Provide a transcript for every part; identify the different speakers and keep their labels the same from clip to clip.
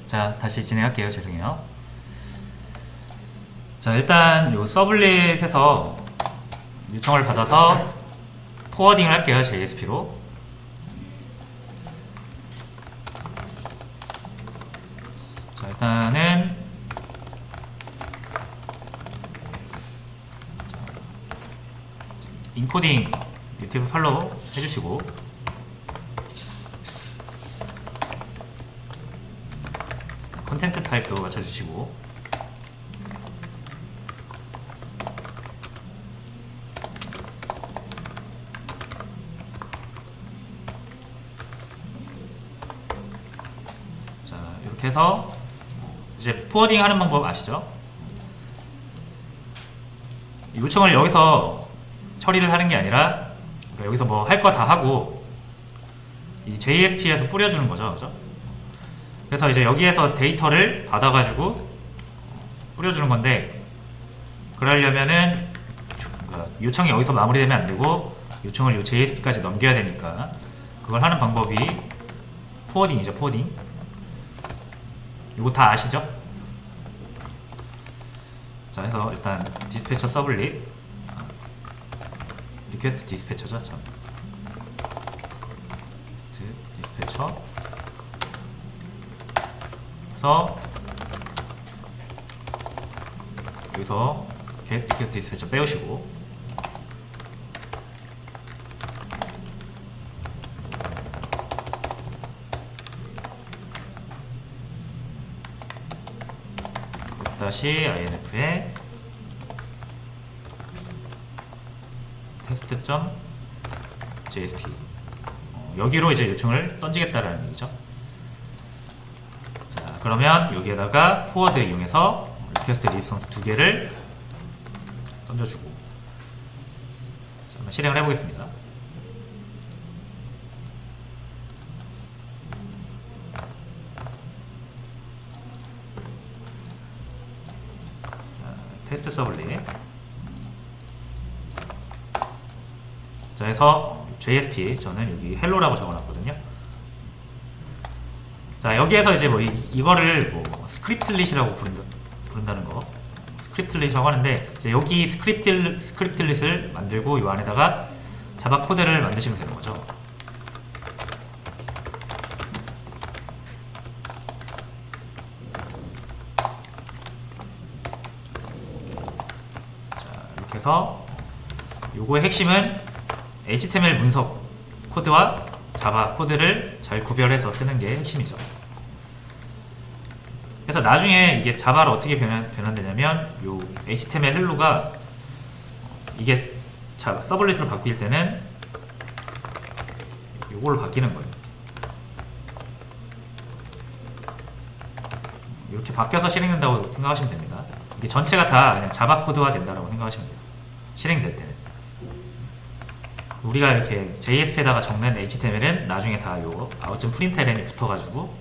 Speaker 1: 자, 다시 진행할게요. 죄송해요. 자, 일단 요 서블릿에서 요청을 받아서 포워딩을 할게요. JSP로. 자, 일단은 인코딩 유튜브 팔로우 해주시고, 컨텐트 타입도 맞춰주시고, 자, 이렇게 해서 이제 포워딩 하는 방법 아시죠? 요청을 여기서 처리를 하는 게 아니라, 그러니까 여기서 뭐 할 거 다 하고 이 JSP에서 뿌려주는 거죠. 그죠? 그래서 이제 여기에서 데이터를 받아가지고 뿌려주는 건데, 그러려면은 그러니까 요청이 여기서 마무리되면 안 되고 요청을 이 JSP까지 넘겨야 되니까, 그걸 하는 방법이 포워딩이죠. 포워딩. 이거 다 아시죠? 자, 해서 일단 디스패처 서블릿, 리퀘스트 디스패처죠. 참. 리퀘스트 디스패처. 그래서 여기서 리퀘스트 디스패처 빼우시고, 다시 inf에 test.jsp 여기로 이제 요청을 던지겠다라는 얘기죠. 자, 그러면 여기에다가 포워드 이용해서 리퀘스트 리스폰스 두 개를 던져주고, 자, 한번 실행을 해보겠습니다. 테스트 서블릿. 자, 해서 JSP 저는 여기 헬로라고 적어놨거든요. 자, 여기에서 이제 뭐 이거를 뭐 스크립틀릿이라고 부른다는 거, 스크립틀릿이라고 하는데, 이제 여기 스크립틀릿을 만들고 이 안에다가 자바 코드를 만드시면 되는 거죠. 그래서 요거의 핵심은 HTML 문서 코드와 자바 코드를 잘 구별해서 쓰는 게 핵심이죠. 그래서 나중에 이게 자바로 어떻게 변환되냐면, 요 HTML 헬로가 이게 서블릿으로 바뀔 때는 요걸로 바뀌는 거예요. 이렇게 바뀌어서 실행된다고 생각하시면 됩니다. 이게 전체가 다 그냥 자바 코드화 된다고 생각하시면 돼요. 실행될 때는. 우리가 이렇게 JSP에다가 적는 HTML은 나중에 다 요 out.println이 붙어가지고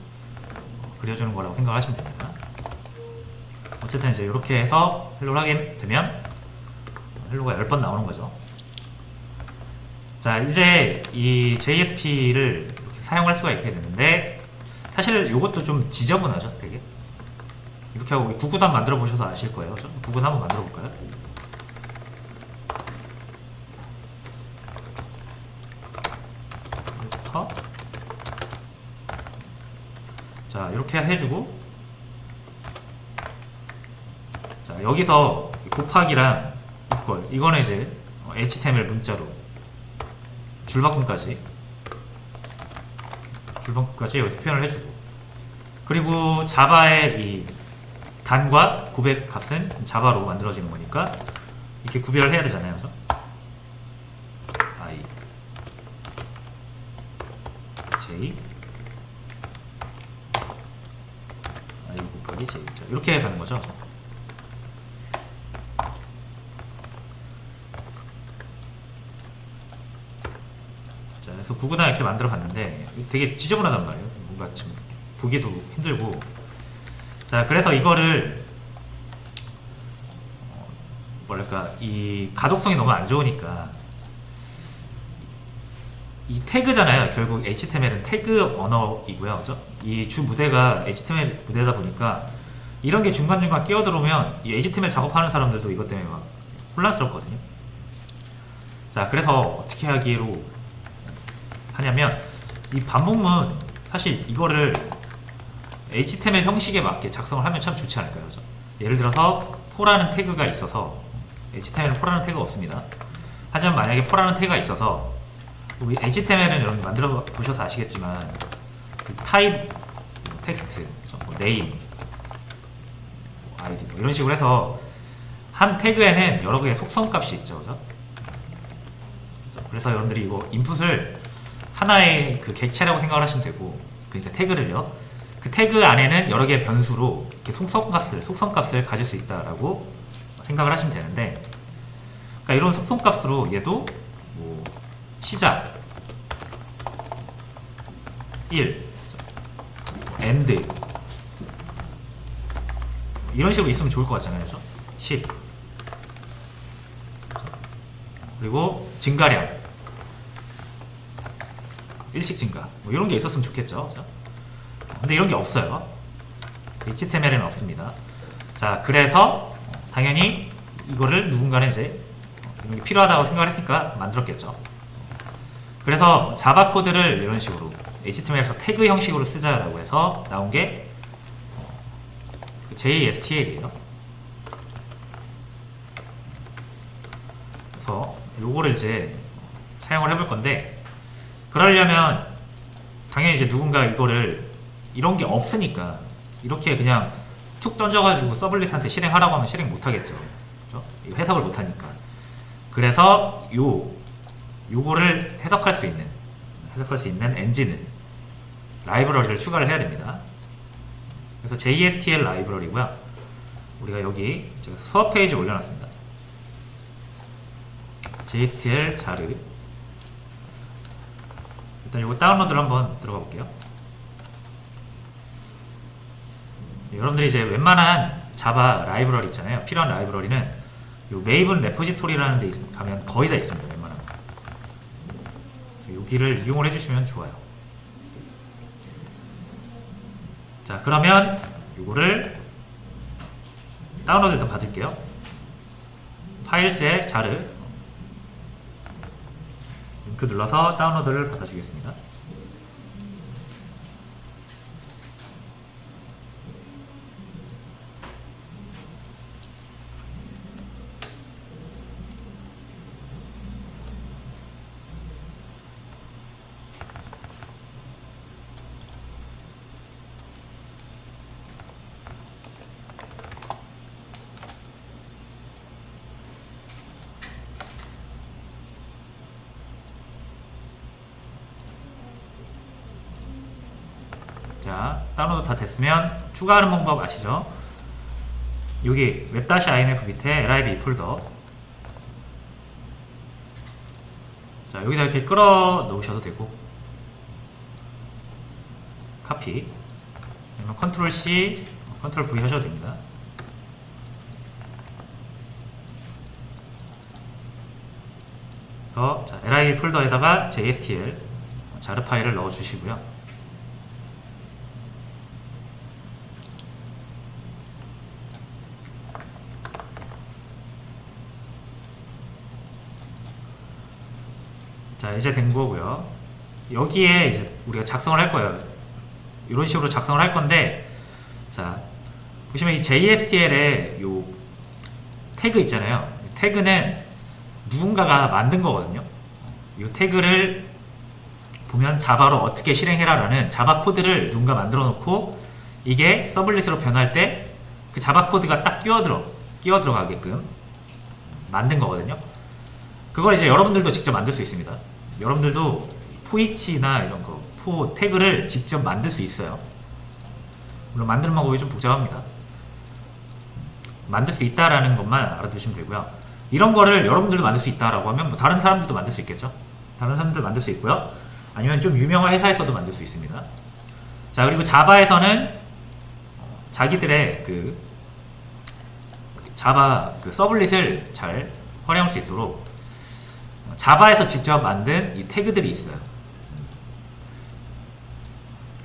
Speaker 1: 그려주는 거라고 생각하시면 됩니다. 어쨌든 이제 이렇게 해서 헬로를 하게 되면 헬로가 10번 나오는 거죠. 자, 이제 이 JSP를 이렇게 사용할 수가 있게 되는데, 사실 이것도 좀 지저분하죠, 되게. 이렇게 하고 구구단 만들어 보셔서 아실 거예요. 구구단 한번 만들어 볼까요? 자, 이렇게 해주고, 자, 여기서 곱하기랑 이퀄, 이거는 이제 HTML 문자로 줄바꿈까지 여기서 표현을 해주고, 그리고 자바의 이 단과 고백 값은 자바로 만들어지는 거니까 이렇게 구별을 해야 되잖아요. 그래서 I, J, I 곱하기 J. 이렇게 가는 거죠. 자, 그래서 구구단 이렇게 만들어 봤는데 되게 지저분하단 말이에요. 뭔가 좀 보기도 힘들고. 자, 그래서 이거를 뭐랄까, 이 가독성이 너무 안 좋으니까 이 태그잖아요. 결국 HTML은 태그 언어이고요. 그죠? 이 주 무대가 HTML 무대다 보니까 이런 게 중간중간 끼어들어오면 이 HTML 작업하는 사람들도 이것 때문에 막 혼란스럽거든요. 자, 그래서 어떻게 하기로 하냐면 이 반복문 사실 이거를 HTML 형식에 맞게 작성을 하면 참 좋지 않을까요? 그죠? 예를 들어서 포라는 태그가 있어서 HTML은 포라는 태그가 없습니다. 하지만 만약에 포라는 태그가 있어서 우리 HTML은 여러분 만들어 보셔서 아시겠지만 타입 텍스트, 뭐 네임, 아이디 뭐 이런 식으로 해서 한 태그에는 여러 개의 속성값이 있죠, 그죠? 그래서 여러분들이 이거 인풋을 하나의 그 객체라고 생각을 하시면 되고, 그러니까 태그를요. 그 태그 안에는 여러 개의 변수로 이렇게 속성값을 가질 수 있다라고 생각을 하시면 되는데, 그러니까 이런 속성값으로 얘도 뭐 시작 1, end 이런 식으로 있으면 좋을 것 같잖아요, 그죠? 10 그리고 증가량 일식 증가 뭐 이런 게 있었으면 좋겠죠, 그죠? 근데 이런 게 없어요. HTML에는 없습니다. 자, 그래서 당연히 이거를 누군가는 이제 이런 게 필요하다고 생각을 했으니까 만들었겠죠. 그래서 자바 코드를 이런 식으로 HTML에서 태그 형식으로 쓰자라고 해서 나온 게 JSTL이에요. 그래서 요거를 이제 사용을 해볼 건데, 그러려면 당연히 이제 누군가 이거를 이런 게 없으니까 이렇게 그냥 툭 던져가지고 서블릿한테 실행하라고 하면 실행 못하겠죠. 그렇죠? 이거 해석을 못하니까. 그래서 요거를 해석할 수 있는 엔진은 라이브러리를 추가를 해야 됩니다. 그래서 JSTL 라이브러리고요. 우리가 여기 제가 수업 페이지에 올려놨습니다. JSTL 자르. 일단 이거 다운로드를 한번 들어가 볼게요. 여러분들이 이제 웬만한 자바 라이브러리 있잖아요. 필요한 라이브러리는 요 메이븐 레포지토리라는 데 가면 거의 다 있습니다. 웬만한 거. 여기를 이용을 해주시면 좋아요. 자, 그러면 요거를 다운로드 일단 받을게요. 파일스에 자르 링크 눌러서 다운로드를 받아주겠습니다. 자, 다운로드 다 됐으면 추가하는 방법 아시죠? 여기 web-inf 밑에 lib 폴더, 자, 여기다 이렇게 끌어 놓으셔도 되고, 카피, 아니면 컨트롤 C, 컨트롤 V 하셔도 됩니다. 그래서 자, lib 폴더에다가 JSTL 자르 파일을 넣어 주시고요. 자, 이제 된 거고요. 여기에 이제 우리가 작성을 할 거예요. 이런 식으로 작성을 할 건데, 자, 보시면 이 JSTL에 요 태그 있잖아요. 태그는 누군가가 만든 거거든요. 이 태그를 보면 자바로 어떻게 실행해라 라는 자바 코드를 누군가 만들어 놓고, 이게 서블릿으로 변할 때 그 자바 코드가 딱 끼어 들어가게끔 만든 거거든요. 그걸 이제 여러분들도 직접 만들 수 있습니다. 여러분들도 포이치나 이런 거, 포 태그를 직접 만들 수 있어요. 물론 만드는 방법이 좀 복잡합니다. 만들 수 있다라는 것만 알아두시면 되고요. 이런 거를 여러분들도 만들 수 있다라고 하면 뭐 다른 사람들도 만들 수 있겠죠. 다른 사람들 만들 수 있고요. 아니면 좀 유명한 회사에서도 만들 수 있습니다. 자, 그리고 자바에서는 자기들의 그 자바 그 서블릿을 잘 활용할 수 있도록 자바에서 직접 만든 이 태그들이 있어요.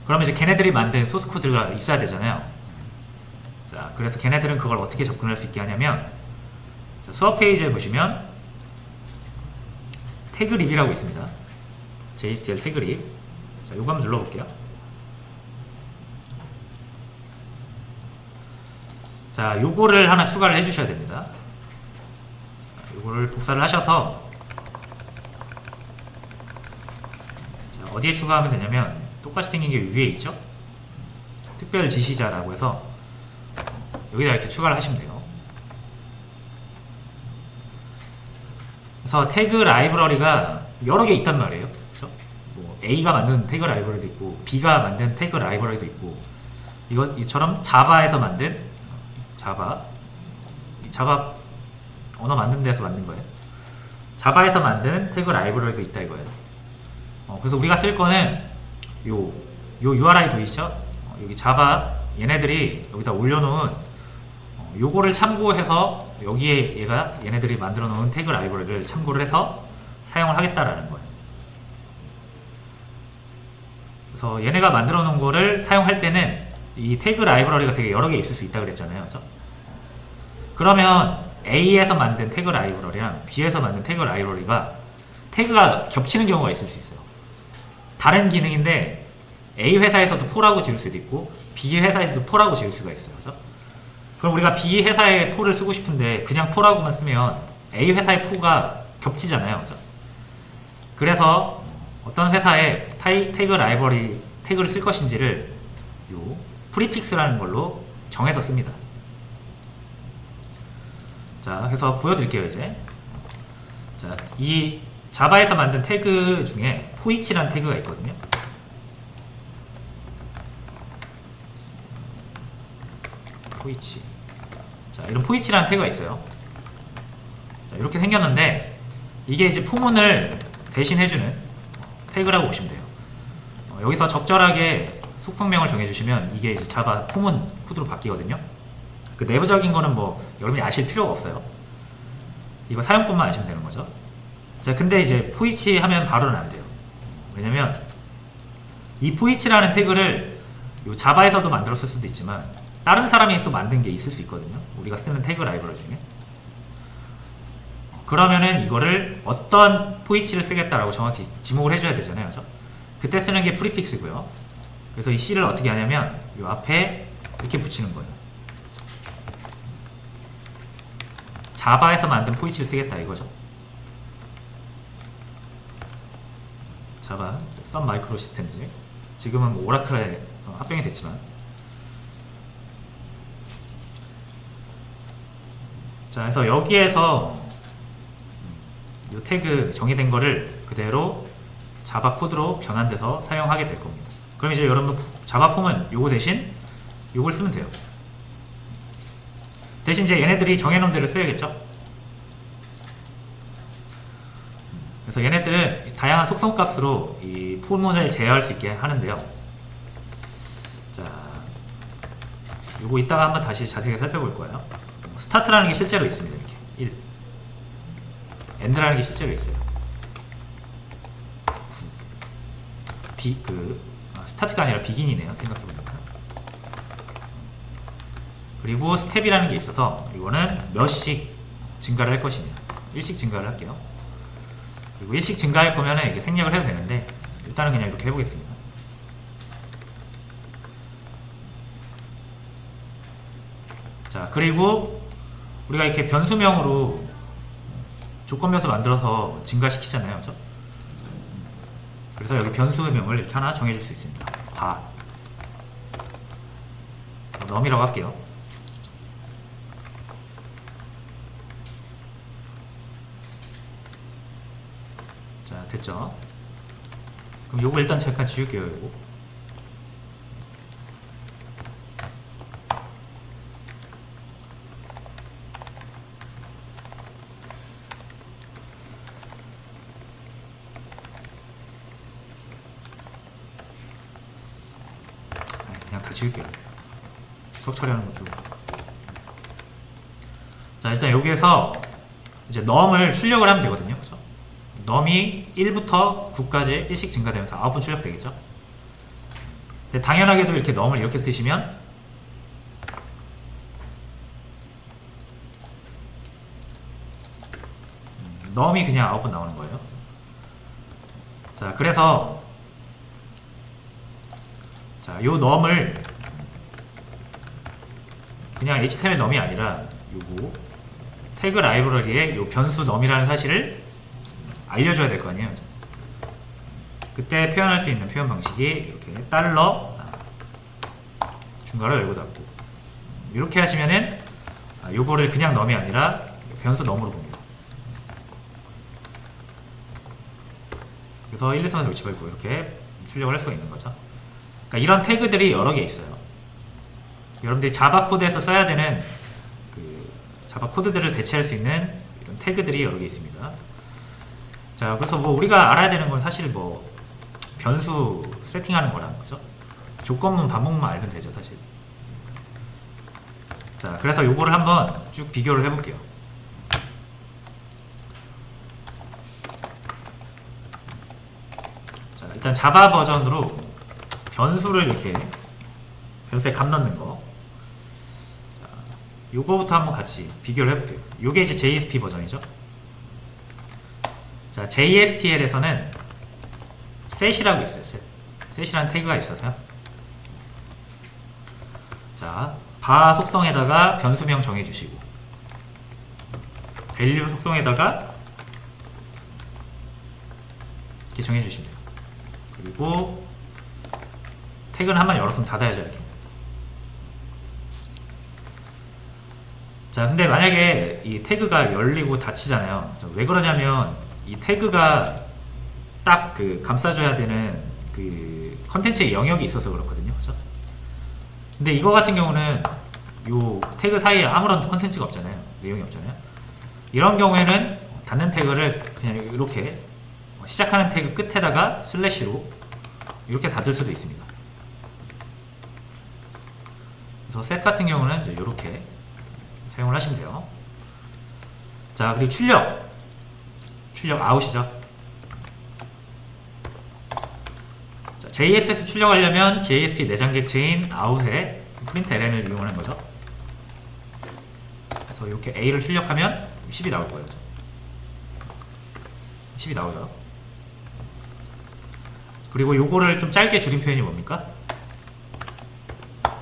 Speaker 1: 그러면 이제 걔네들이 만든 소스 코드가 있어야 되잖아요. 자, 그래서 걔네들은 그걸 어떻게 접근할 수 있게 하냐면, 자, 수업 페이지에 보시면 태그립이라고 있습니다. JSTL 태그립. 자, 요거 한번 눌러볼게요. 자, 요거를 하나 추가를 해주셔야 됩니다. 자, 요거를 복사를 하셔서, 자, 어디에 추가하면 되냐면 똑같이 생긴 게 위에 있죠? 특별 지시자라고 해서 여기다 이렇게 추가를 하시면 돼요. 그래서 태그 라이브러리가 여러 개 있단 말이에요. 그렇죠? 뭐 A가 만든 태그 라이브러리도 있고 B가 만든 태그 라이브러리도 있고, 이처럼 자바에서 만든 자바 언어 만든 데서 만든 거예요. 자바에서 만든 태그 라이브러리도 있다 이거예요. 그래서 우리가 쓸 거는 요 URI 보이시죠? 여기 자바 얘네들이 여기다 올려놓은 요거를 참고해서 여기에 얘네들이 만들어 놓은 태그 라이브러리를 참고를 해서 사용을 하겠다라는 거예요. 그래서 얘네가 만들어 놓은 거를 사용할 때는 이 태그 라이브러리가 되게 여러 개 있을 수 있다고 그랬잖아요. 그죠? 그러면 A에서 만든 태그 라이브러리랑 B에서 만든 태그 라이브러리가 태그가 겹치는 경우가 있을 수 있어요. 다른 기능인데 A 회사에서도 폴라고 지을 수도 있고 B 회사에서도 폴라고 지을 수가 있어요. 그죠? 그럼 우리가 B 회사의 폴을 쓰고 싶은데 그냥 폴라고만 쓰면 A 회사의 폴가 겹치잖아요. 그죠? 그래서 어떤 회사에 태그 라이브러리 태그를 쓸 것인지를 요 프리픽스라는 걸로 정해서 씁니다. 자, 그래서 보여드릴게요. 이제 자, 이 자바에서 만든 태그 중에 포이치라는 태그가 있거든요. 포이치. 자, 이런 포이치라는 태그가 있어요. 자, 이렇게 생겼는데 이게 이제 포문을 대신해주는 태그라고 보시면 돼요. 여기서 적절하게 속성명을 정해주시면 이게 이제 자바 포문 코드로 바뀌거든요. 그 내부적인 거는 뭐 여러분이 아실 필요가 없어요. 이거 사용법만 아시면 되는 거죠. 자, 근데 이제 포이치 하면 바로는 안 돼요. 왜냐면 이 포이치라는 태그를 요 자바에서도 만들었을 수도 있지만 다른 사람이 또 만든 게 있을 수 있거든요. 우리가 쓰는 태그 라이브러리 중에. 그러면은 이거를 어떤 포이치를 쓰겠다라고 정확히 지목을 해줘야 되잖아요. 그죠? 그때 쓰는 게 프리픽스고요. 그래서 이 C를 어떻게 하냐면 이 앞에 이렇게 붙이는 거예요. 자바에서 만든 포이치를 쓰겠다 이거죠. 자바, 썸 마이크로 시스템즈. 지금은 뭐 오라클에 합병이 됐지만. 자, 그래서 여기에서 이 태그 정의된 거를 그대로 자바 코드로 변환돼서 사용하게 될 겁니다. 그럼 이제 여러분 자바 폼은 요거 대신 요걸 쓰면 돼요. 대신 이제 얘네들이 정해놓은 대로 써야겠죠. 그래서 얘네들은 다양한 속성 값으로 이 포문을 제어할 수 있게 하는데요. 자, 요거 이따가 한번 다시 자세히 살펴볼 거예요. 스타트라는 게 실제로 있습니다. 이렇게 1, 엔드라는 게 실제로 있어요. 스타트가 아니라 비긴이네요. 생각해보니까. 그리고 스텝이라는 게 있어서 이거는 몇씩 증가를 할 것이냐. 1씩 증가를 할게요. 그리고 1씩 증가할 거면은 이렇게 생략을 해도 되는데 일단은 그냥 이렇게 해보겠습니다. 자, 그리고 우리가 이렇게 변수명으로 조건 변수 만들어서 증가시키잖아요. 그렇죠? 그래서 여기 변수명을 이렇게 하나 정해줄 수 있습니다. 다 num이라고 할게요. 자, 됐죠? 그럼 요거 일단 잠깐 지울게요. 요거. 그냥 다 지울게요. 주석 처리하는 것도. 자, 일단 여기에서 이제 num을 출력을 하면 되거든요. 그죠? num이 1부터 9까지 1씩 증가되면서 9번 출력되겠죠? 근데 당연하게도 이렇게 넘을 이렇게 쓰시면 넘이 그냥 아웃풋 나오는 거예요. 자, 그래서 자, 요 넘을 그냥 HTML 넘이 아니라 요거 태그 라이브러리에 요 변수 넘이라는 사실을 알려줘야 될 거 아니에요. 그때 표현할 수 있는 표현 방식이 이렇게 달러 중괄호 열고 닫고 이렇게 하시면은 요거를 그냥 넘이 아니라 변수 넘으로 봅니다. 그래서 1, 2, 3, 4, 5, 7, 8, 9 이렇게 출력을 할 수가 있는 거죠. 그러니까 이런 태그들이 여러 개 있어요. 여러분들이 자바 코드에서 써야 되는 그 자바 코드들을 대체할 수 있는 이런 태그들이 여러 개 있습니다. 자, 그래서 뭐 우리가 알아야 되는 건 사실 뭐 변수 세팅하는 거라는 거죠. 조건문, 반복만 알면 되죠, 사실. 자, 그래서 요거를 한번 쭉 비교를 해볼게요. 자, 일단 자바 버전으로 변수를 이렇게 변수에 값 넣는 거. 자, 요거부터 한번 같이 비교를 해볼게요. 요게 이제 JSP 버전이죠. 자, JSTL에서는 set이라고 있어요. set이라는 태그가 있어서요. 자, 바 속성에다가 변수명 정해주시고 value 속성에다가 이렇게 정해주시면 돼요. 그리고 태그는 한번 열었으면 닫아야죠, 이렇게. 자, 근데 만약에 이 태그가 열리고 닫히잖아요. 왜 그러냐면 이 태그가 딱 그 감싸줘야 되는 그 컨텐츠의 영역이 있어서 그렇거든요. 그죠? 근데 이거 같은 경우는 요 태그 사이에 아무런 컨텐츠가 없잖아요. 내용이 없잖아요. 이런 경우에는 닫는 태그를 그냥 이렇게 시작하는 태그 끝에다가 슬래시로 이렇게 닫을 수도 있습니다. 그래서 set 같은 경우는 이제 이렇게 사용을 하시면 돼요. 자, 그리고 출력 아웃이죠. 자, JS에서 출력하려면 JSP 내장 객체인 out에 print ln을 이용하는 거죠. 그래서 이렇게 A를 출력하면 10이 나올 거예요. 10이 나오죠. 그리고 요거를 좀 짧게 줄인 표현이 뭡니까?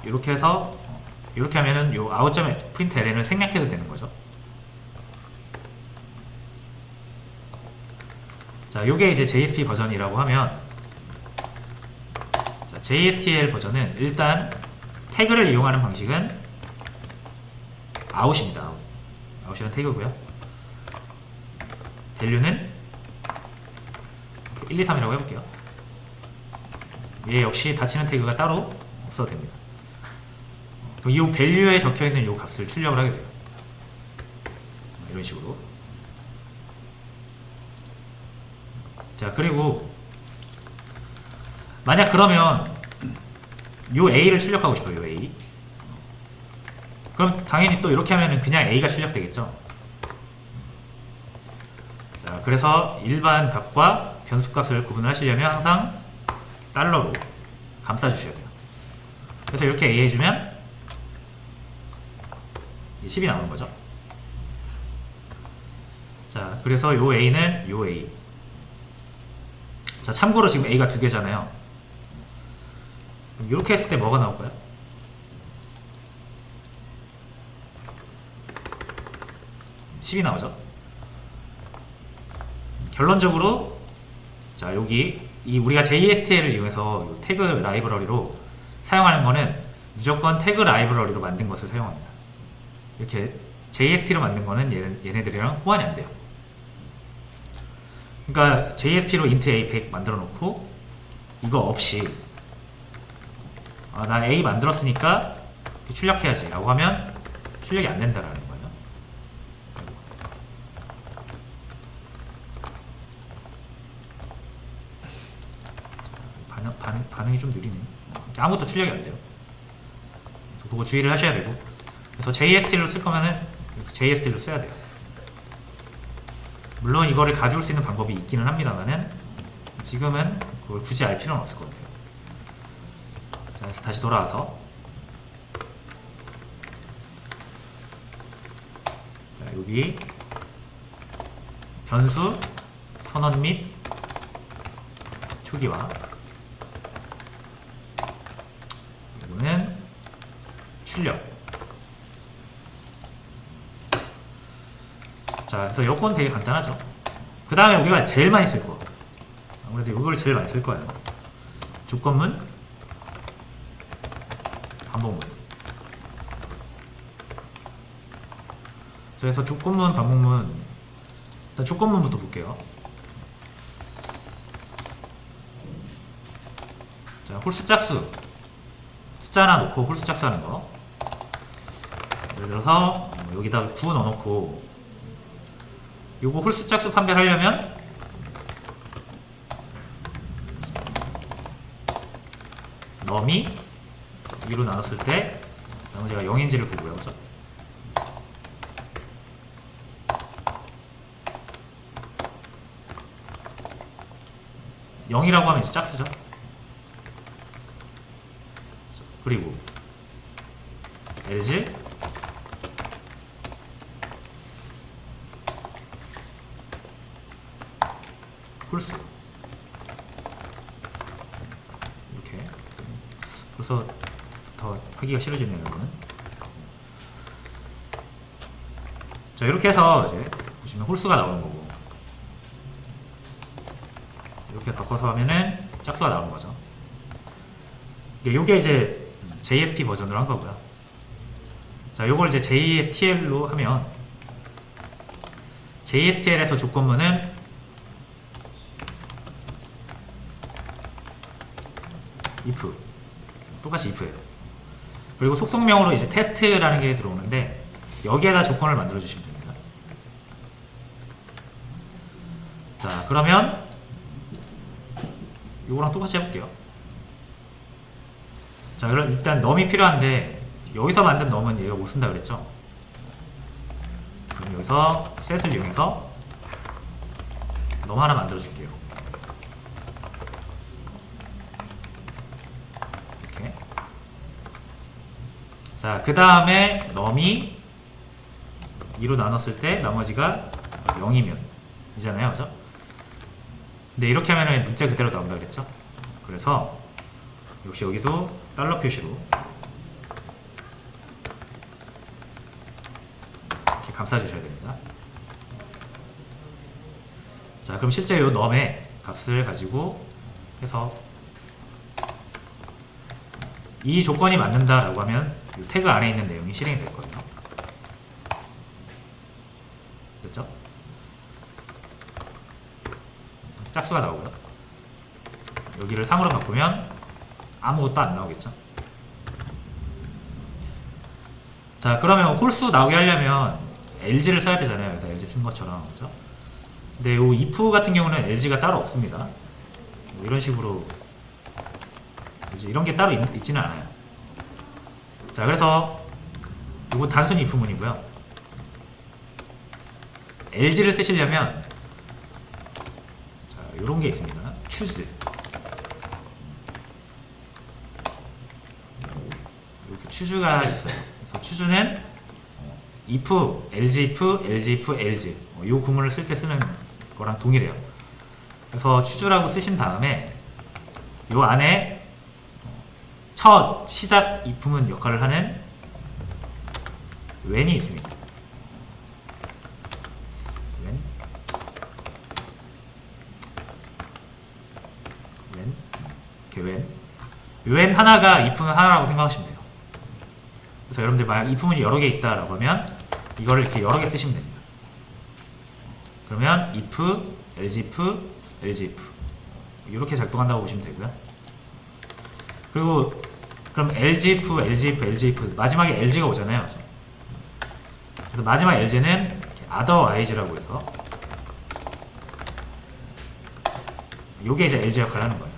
Speaker 1: 이렇게 해서 이렇게 하면은 요 out.print ln을 생략해도 되는 거죠. 자, 요게 이제 JSP 버전이라고 하면, 자, JSTL 버전은 일단 태그를 이용하는 방식은 out입니다. out이라는 태그고요. value는 1, 2, 3이라고 해볼게요. 얘 역시 닫히는 태그가 따로 없어도 됩니다. 이 value에 적혀있는 이 값을 출력을 하게 돼요. 이런 식으로. 자, 그리고 만약 그러면 요 A를 출력하고 싶어요. 요 A. 그럼 당연히 또 이렇게 하면은 그냥 A가 출력되겠죠. 자, 그래서 일반 값과 변수 값을 구분하시려면 항상 달러로 감싸주셔야 돼요. 그래서 이렇게 A 해주면 10이 나오는 거죠. 자, 그래서 요 A는 요 A. 자, 참고로 지금 A가 두 개잖아요. 이렇게 했을 때 뭐가 나올까요? (10이) 나오죠. 결론적으로 자, 여기 이 우리가 JSTL을 이용해서 태그 라이브러리로 사용하는 거는 무조건 태그 라이브러리로 만든 것을 사용합니다. 이렇게 JSP로 만든 거는 얘네들이랑 호환이 안 돼요. 그러니까 JSP로 int a 100 만들어 놓고 이거 없이 난 A 만들었으니까 출력해야지 라고 하면 출력이 안 된다라는 거예요. 반응이 좀 느리네. 아무것도 출력이 안 돼요. 그거 주의를 하셔야 되고, 그래서 JSTL로 쓸 거면은 JSTL로 써야 돼요. 물론 이거를 가져올 수 있는 방법이 있기는 합니다만은 지금은 그걸 굳이 알 필요는 없을 것 같아요. 자, 그래서 다시 돌아와서 자, 여기 변수 선언 및 초기화, 이거는 출력. 자, 그래서 요건 되게 간단하죠. 그 다음에 우리가 제일 많이 쓸 거, 아무래도 이걸 제일 많이 쓸 거예요. 조건문, 반복문. 그래서 조건문, 반복문, 일단 조건문부터 볼게요. 자, 홀수 짝수, 숫자 하나 놓고 홀수 짝수 하는 거. 예를 들어서 여기다가 9 넣어놓고 요거 홀수 짝수 판별하려면 넘이 2로 나눴을 때 나머지가 0인지를 보고요, 그죠? (0이라고) 하면 이제 짝수죠. 그리고 else 홀수, 이렇게. 벌써 더 하기가 싫어지네요, 여러분. 자, 이렇게 해서 이제 보시면 홀수가 나오는 거고, 이렇게 바꿔서 하면은 짝수가 나오는 거죠. 이게 이제 JSP 버전으로 한 거고요. 자, 요걸 이제 JSTL로 하면, JSTL에서 조건문은 if, 똑같이 if예요. 그리고 속성명으로 이제 테스트라는 게 들어오는데 여기에다 조건을 만들어 주시면 됩니다. 자, 그러면 요거랑 똑같이 해볼게요. 자, 그럼 일단 넘이 필요한데 여기서 만든 넘은 얘가 못 쓴다 그랬죠? 그럼 여기서 set을 이용해서 넘 하나 만들어 줄게요. 이렇게. 자, 그 다음에 넘이 2로 나눴을 때 나머지가 0이면 이잖아요, 그죠? 근데 이렇게 하면은 문자 그대로 나온다 그랬죠? 그래서 역시 여기도 달러 표시로 이렇게 감싸주셔야 됩니다. 자, 그럼 실제 이 넘의 값을 가지고 해서 이 조건이 맞는다라고 하면 이 태그 안에 있는 내용이 실행이 될 거예요. 됐죠? 짝수가 나오고요. 여기를 3으로 바꾸면 아무것도 안 나오겠죠. 자, 그러면 홀수 나오게 하려면 LG를 써야 되잖아요. 그래서 LG 쓴 것처럼, 그렇죠? 근데 이 if 같은 경우는 LG가 따로 없습니다. 뭐 이런 식으로 이런 게 따로 있지는 않아요. 자, 그래서 이거 단순히 if문이고요. LG를 쓰시려면 자, 이런 게 있습니다. choose. 이렇게 choose가 있어요. 그래서 choose는 if, LG if, LG if, LG 이 구문을 쓸 때 쓰는 거랑 동일해요. 그래서 choose라고 쓰신 다음에 이 안에 첫 시작 if문 역할을 하는 when이 있습니다. when 하나가 if문 하나라고 생각하시면 돼요. 그래서 여러분들 만약 if문이 여러 개 있다라고 하면 이거를 이렇게 여러 개 쓰시면 됩니다. 그러면 if, LG if, LG if 이렇게 작동한다고 보시면 되고요. 그리고 그럼 LG if, LG if, LG if 마지막에 LG가 오잖아요. 그렇죠? 그래서 마지막 LG는 otherwise라고 해서 요게 이제 LG 역할을 하는 거예요.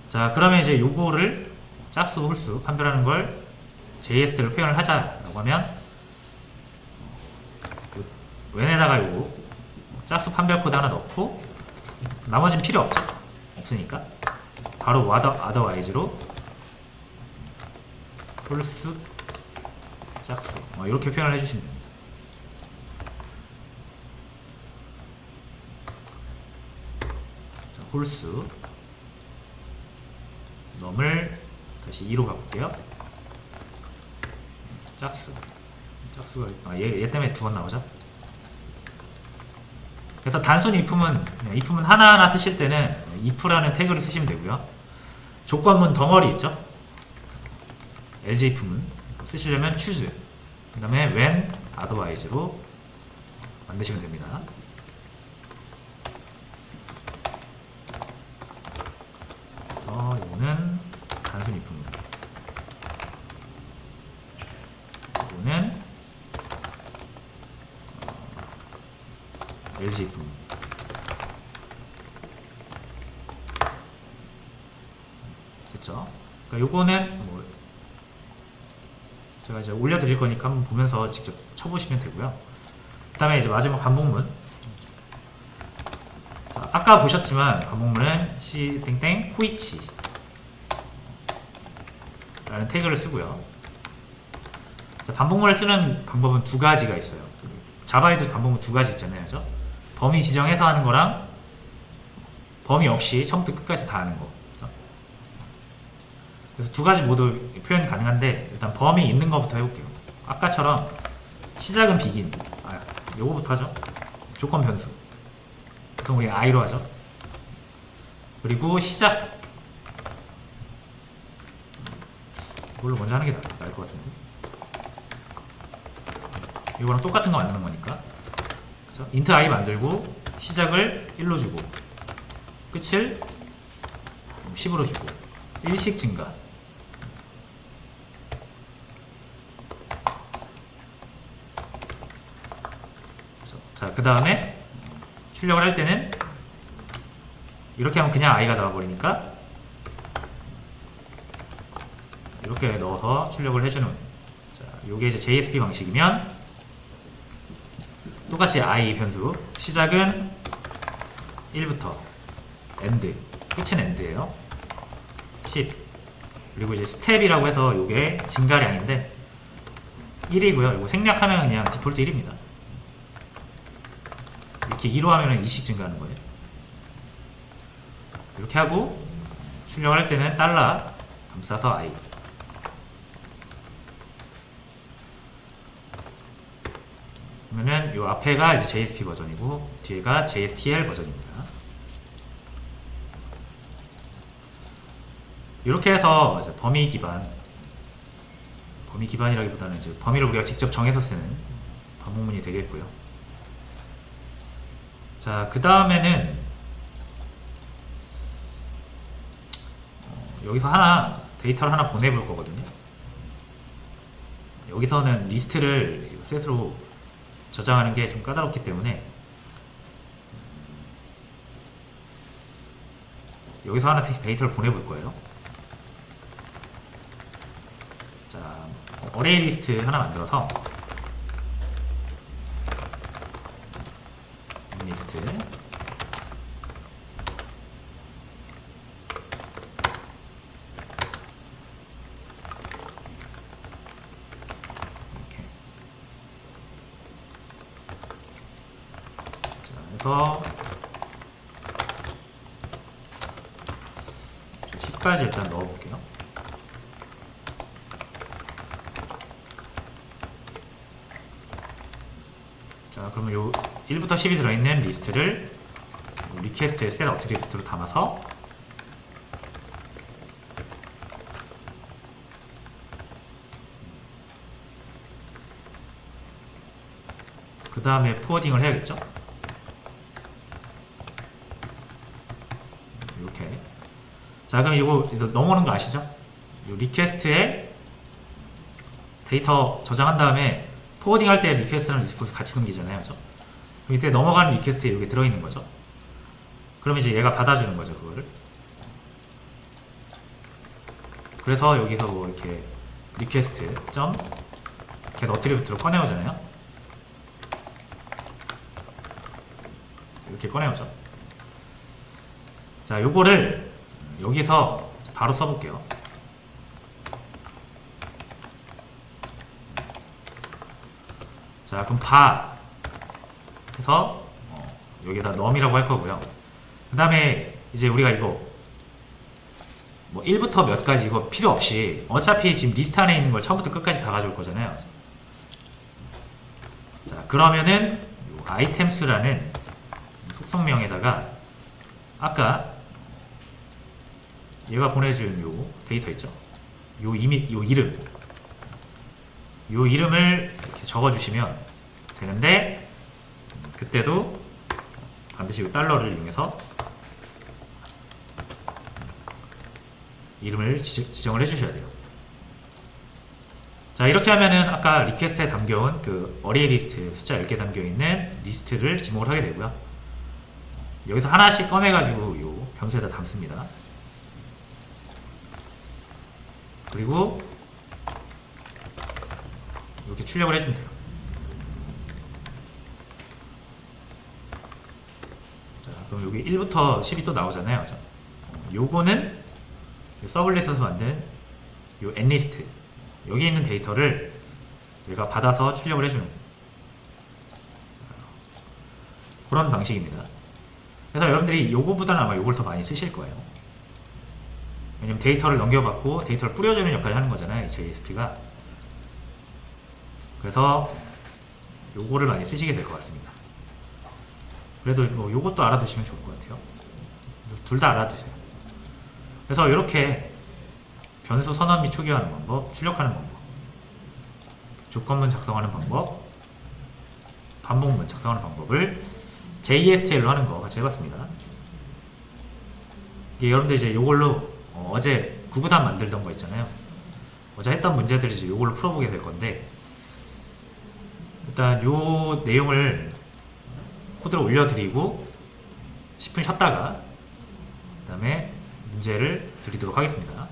Speaker 1: 자, 그러면 이제 요거를 짝수, 홀수 판별하는 걸 JST로 표현을 하자라고 하면 when에다가 요거 짝수 판별 코드 하나 넣고 나머지는 필요 없죠? 없으니까 바로 otherwise로 false 짝수 이렇게 표현을 해주시면 됩니다. 자, false num을 다시 2로 바꿀게요. 짝수가 얘 때문에 두 번 나오죠. 그래서 단순 if는 하나하나 쓰실 때는 if라는 태그를 쓰시면 되고요. 조건문 덩어리 있죠? LJ if문 쓰시려면 choose 그 다음에 when otherwise로 만드시면 됩니다. 이거는 단순 if문, 이거는 LG if문. 됐죠? 그러니까 요거는 뭐 제가 이제 올려드릴 거니까 한번 보면서 직접 쳐보시면 되고요. 그 다음에 이제 마지막 반복문. 자, 아까 보셨지만 반복문은 c 땡땡 which 라는 태그를 쓰고요. 자, 반복문을 쓰는 방법은 두 가지가 있어요. 자바에도 반복문 두 가지 있잖아요. 그죠? 범위 지정해서 하는 거랑 범위 없이 처음부터 끝까지 다 하는 거. 그죠? 그래서 두 가지 모두 표현이 가능한데 일단 범위 있는 거부터 해볼게요. 아까처럼 시작은 begin, 요거부터 하죠. 조건 변수, 보통 우리 i로 하죠. 그리고 시작, 이걸로 먼저 하는 게 나을 것 같은데, 이거랑 똑같은 거 만드는 거니까. 그쵸? int i 만들고 시작을 1로 주고 끝을 10으로 주고 1씩 증가. 자, 그 다음에 출력을 할 때는 이렇게 하면 그냥 i가 나와버리니까 이렇게 넣어서 출력을 해주는. 자, 요게 이제 JSP 방식이면 똑같이 i 변수, 시작은 1부터 end, 끝은 end예요. 10. 그리고 이제 스텝이라고 해서 요게 증가량인데 1이고요. 이거 생략하면 그냥 디폴트 1입니다. 이렇게 2로 하면 2씩 증가하는 거예요. 이렇게 하고 출력을 할 때는 달러 감싸서 i. 그러면은 요 앞에가 이제 JSP 버전이고 뒤에가 JSTL 버전입니다. 이렇게 해서 이제 범위 기반이라기보다는 이제 범위를 우리가 직접 정해서 쓰는 반복문이 되겠고요. 자, 그 다음에는 여기서 데이터를 하나 보내볼 거거든요. 여기서는 리스트를 셋으로 저장하는 게 좀 까다롭기 때문에 여기서 하나 데이터를 보내볼 거예요. 자, 어레이 리스트 하나 만들어서 리스트 그래서 10까지 일단 넣어볼게요. 자, 그러면 요 1부터 10이 들어있는 리스트를 리퀘스트의 셋 어트리뷰트로 담아서 그 다음에 포워딩을 해야겠죠? 이렇게. 자, 그럼 이거 넘어오는 거 아시죠? 요 리퀘스트에 데이터 저장한 다음에 포워딩 할 때 리퀘스트랑 리스폰스 같이 넘기잖아요. 그죠? 그럼 이때 넘어가는 리퀘스트에 이게 들어있는 거죠. 그러면 이제 얘가 받아주는 거죠, 그거를. 그래서 여기서 뭐 이렇게 리퀘스트 점 get 어트리뷰트로 꺼내오잖아요. 이렇게 꺼내오죠. 자, 요거를 여기서 바로 써볼게요. 자, 그럼 바 해서 여기다 num이라고 할 거고요. 그 다음에 이제 우리가 이거 뭐 1부터 몇 가지 이거 필요 없이 어차피 지금 리스트 안에 있는 걸 처음부터 끝까지 다 가져올 거잖아요. 자, 그러면은 요 items라는 속성명에다가 아까 얘가 보내준 요 데이터 있죠? 요 이름 요 이름을 이렇게 적어주시면 되는데, 그때도 반드시 이 달러를 이용해서 이름을 지정을 해주셔야 돼요. 자, 이렇게 하면은 아까 리퀘스트에 담겨온 그 어레이 리스트 숫자 10개 담겨있는 리스트를 지목을 하게 되고요. 여기서 하나씩 꺼내가지고 요 변수에다 담습니다. 그리고 이렇게 출력을 해주면 돼요. 자, 그럼 여기 1부터 10이 또 나오잖아요. 자, 요거는 서블릿에서 만든 요 n리스트, 여기 있는 데이터를 얘가 받아서 출력을 해주는 그런 방식입니다. 그래서 여러분들이 요거보다는 아마 요걸 더 많이 쓰실 거예요. 왜냐면 데이터를 넘겨받고 데이터를 뿌려주는 역할을 하는 거잖아요, 이 JSP가. 그래서 요거를 많이 쓰시게 될 것 같습니다. 그래도 뭐 요것도 알아두시면 좋을 것 같아요. 둘 다 알아두세요. 그래서 이렇게 변수 선언 및 초기화하는 방법, 출력하는 방법, 조건문 작성하는 방법, 반복문 작성하는 방법을 JSTL로 하는 거 같이 해봤습니다. 이게 여러분들 이제 요걸로 어제 구구단 만들던 거 있잖아요. 어제 했던 문제들을 이제 요걸로 풀어보게 될 건데, 일단 요 내용을 코드를 올려드리고 10분 쉬었다가 그 다음에 문제를 드리도록 하겠습니다.